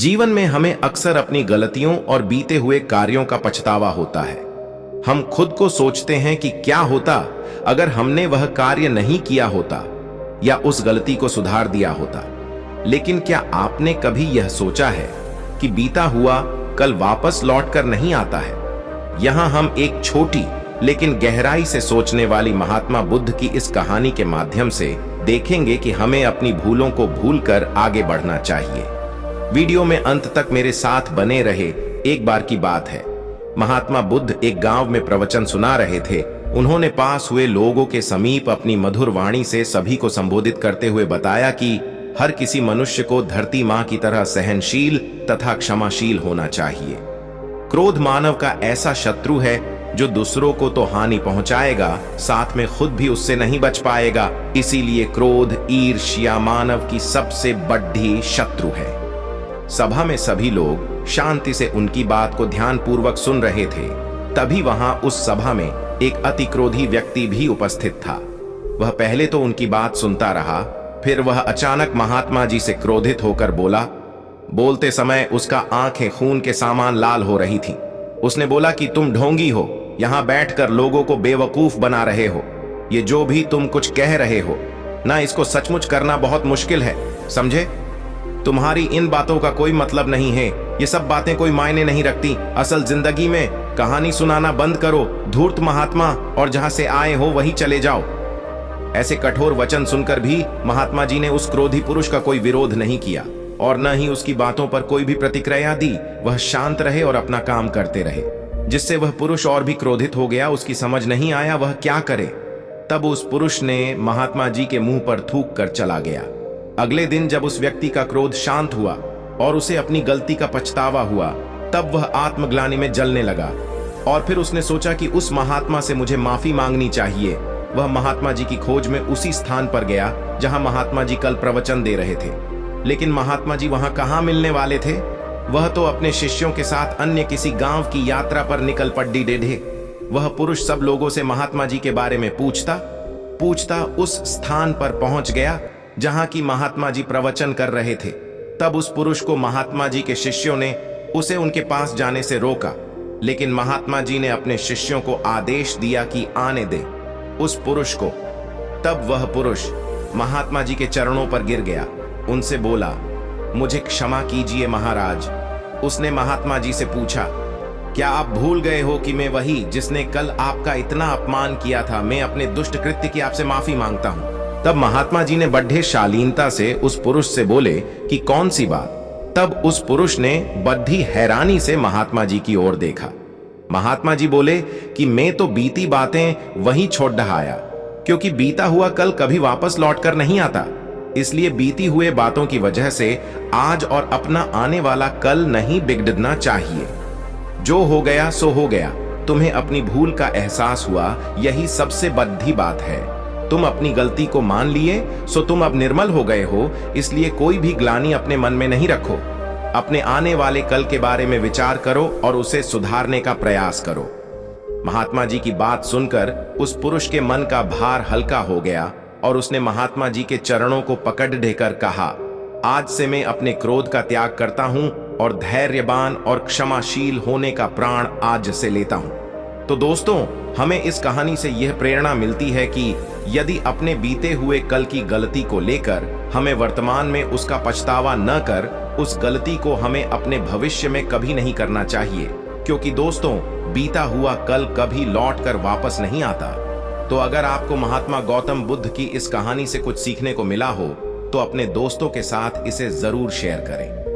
जीवन में हमें अक्सर अपनी गलतियों और बीते हुए कार्यों का पछतावा होता है। हम खुद को सोचते हैं कि क्या होता अगर हमने वह कार्य नहीं किया होता या उस गलती को सुधार दिया होता। लेकिन क्या आपने कभी यह सोचा है कि बीता हुआ कल वापस लौट कर नहीं आता है? यहां हम एक छोटी लेकिन गहराई से सोचने वाली महात्मा बुद्ध की इस कहानी के माध्यम से देखेंगे कि हमें अपनी भूलों को भूलकर आगे बढ़ना चाहिए। वीडियो में अंत तक मेरे साथ बने रहे। एक बार की बात है, महात्मा बुद्ध एक गांव में प्रवचन सुना रहे थे। उन्होंने पास हुए लोगों के समीप अपनी मधुर वाणी से सभी को संबोधित करते हुए बताया कि हर किसी मनुष्य को धरती मां की तरह सहनशील तथा क्षमाशील होना चाहिए। क्रोध मानव का ऐसा शत्रु है जो दूसरों को तो हानि पहुंचाएगा, साथ में खुद भी उससे नहीं बच पाएगा। इसीलिए क्रोध, ईर्ष्या मानव की सबसे बड़ी शत्रु है। सभा में सभी लोग शांति से उनकी बात को ध्यानपूर्वक सुन रहे थे। तभी वहां उस सभा में एक अति क्रोधी व्यक्ति भी उपस्थित था। वह पहले तो उनकी बात सुनता रहा, फिर वह अचानक महात्मा जी से क्रोधित होकर बोला। बोलते समय उसका आंखें खून के समान लाल हो रही थी। उसने बोला कि तुम ढोंगी हो, यहां बैठकर लोगों को बेवकूफ बना रहे हो। ये जो भी तुम कुछ कह रहे हो ना, इसको सचमुच करना बहुत मुश्किल है, समझे? तुम्हारी इन बातों का कोई मतलब नहीं है। ये सब बातें कोई मायने नहीं रखती। असल जिंदगी में कहानी सुनाना बंद करो, धूर्त महात्मा, और जहां से आए हो वहीं चले जाओ। ऐसे कठोर वचन सुनकर भी महात्मा जी ने उस क्रोधी पुरुष का कोई विरोध नहीं किया और न ही उसकी बातों पर कोई भी प्रतिक्रिया दी। वह शांत रहे और अपना काम करते रहे, जिससे वह पुरुष और भी क्रोधित हो गया। उसकी समझ नहीं आया वह क्या करे। तब उस पुरुष ने महात्मा जी के मुंह पर थूक कर चला गया। अगले दिन जब उस व्यक्ति का क्रोध शांत हुआ और उसे अपनी गलती का पछतावा हुआ, तब वह आत्मग्लानि में जलने लगा और फिर उसने सोचा कि उस महात्मा से मुझे माफी मांगनी चाहिए। वह महात्मा जी की खोज में उसी स्थान पर गया जहां महात्मा जी कल प्रवचन दे रहे थे। लेकिन महात्मा जी वहां कहां मिलने वाले थे? वह तो अपने शिष्यों के साथ अन्य किसी गांव की यात्रा पर निकल पड्डी डेढ़े। वह पुरुष सब लोगों से महात्मा जी के बारे में पूछता उस स्थान पर पहुंच गया जहां की महात्मा जी प्रवचन कर रहे थे। तब उस पुरुष को महात्मा जी के शिष्यों ने उसे उनके पास जाने से रोका, लेकिन महात्मा जी ने अपने शिष्यों को आदेश दिया कि आने दे उस पुरुष को। तब वह पुरुष महात्मा जी के चरणों पर गिर गया, उनसे बोला, मुझे क्षमा कीजिए महाराज। उसने महात्मा जी से पूछा, क्या आप भूल गए हो कि मैं वही जिसने कल आपका इतना अपमान किया था? मैं अपने दुष्ट कृत्य की आपसे माफी मांगता हूं। तब महात्मा जी ने बड़े शालीनता से उस पुरुष से बोले कि कौन सी बात? तब उस पुरुष ने बड़ी हैरानी से महात्मा जी की ओर देखा। महात्मा जी बोले कि मैं तो बीती बातें वहीं छोड़ रहा आया, क्योंकि बीता हुआ कल कभी वापस लौट कर नहीं आता। इसलिए बीती हुए बातों की वजह से आज और अपना आने वाला कल नहीं बिगड़ना चाहिए। जो हो गया सो हो गया। तुम्हें अपनी भूल का एहसास हुआ, यही सबसे बड़ी बात है। तुम अपनी गलती को मान लिए, सो तुम अब निर्मल हो गए हो। इसलिए कोई भी ग्लानि अपने मन में नहीं रखो। अपने आने वाले कल के बारे में विचार करो और उसे सुधारने का प्रयास करो। महात्मा जी की बात सुनकर उस पुरुष के मन का भार हल्का हो गया और उसने महात्मा जी के चरणों को पकड़ देकर कहा, आज से मैं अपने क्रोध का त्याग करता हूं और धैर्यवान और क्षमाशील होने का प्राण आज से लेता हूं। तो दोस्तों, हमें इस कहानी से यह प्रेरणा मिलती है कि यदि अपने बीते हुए कल की गलती को लेकर हमें वर्तमान में उसका पछतावा न कर, उस गलती को हमें अपने भविष्य में कभी नहीं करना चाहिए। क्योंकि दोस्तों, बीता हुआ कल कभी लौट कर वापस नहीं आता। तो अगर आपको महात्मा गौतम बुद्ध की इस कहानी से कुछ सीखने को मिला हो, तो अपने दोस्तों के साथ इसे जरूर शेयर करें।